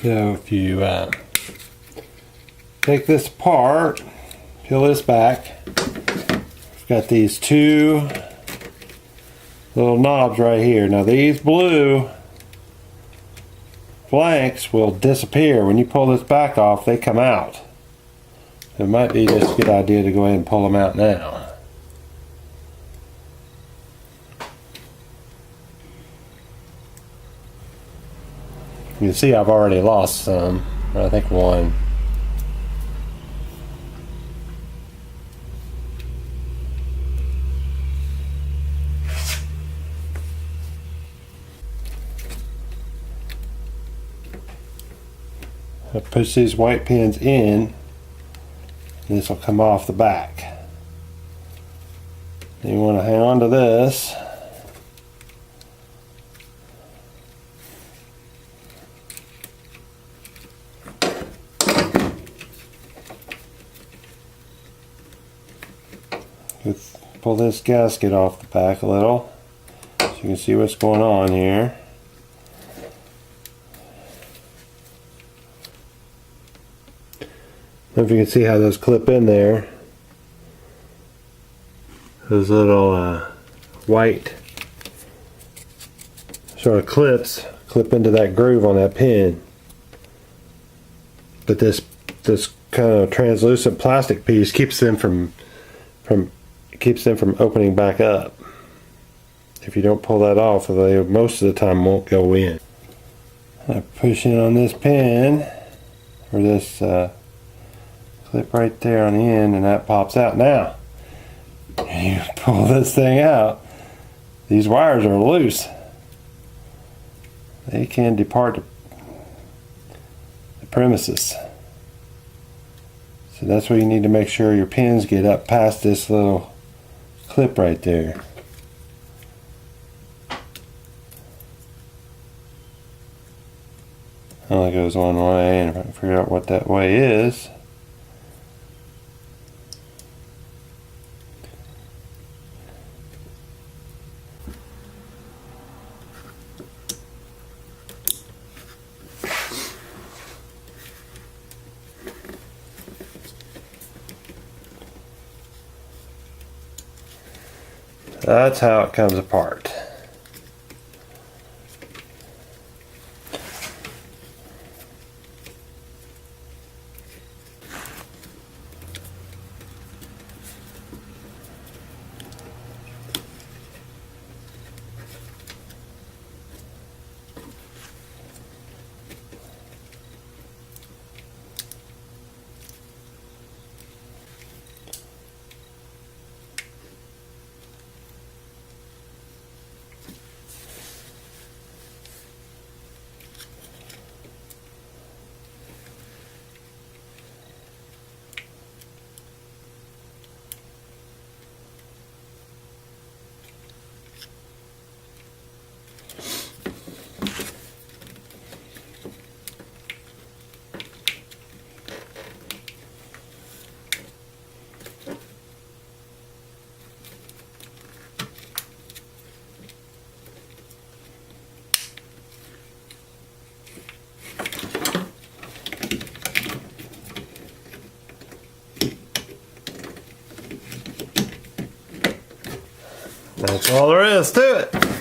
So if you take this apart, peel this back, we've got these two little knobs right here. Now these blue blanks will disappear. When you pull this back off, they come out. It might be just a good idea to go ahead and pull them out now. You can see I've already lost some, I think one. I push these white pins in, and this will come off the back. You want to hang on to this. Let's pull this gasket off the back a little so you can see what's going on here. I don't know if you can see how those clip in there. Those little white sort of clips clip into that groove on that pin. But this kind of translucent plastic piece keeps them from opening back up. If you don't pull that off, they most of the time won't go in. I push in on this pin, or this clip right there on the end, and that pops out. Now you pull this thing out, these wires are loose. They can depart the premises. So that's where you need to make sure your pins get up past this little clip right there. Only goes one way, and if I can figure out what that way is. That's how it comes apart. That's all there is to it.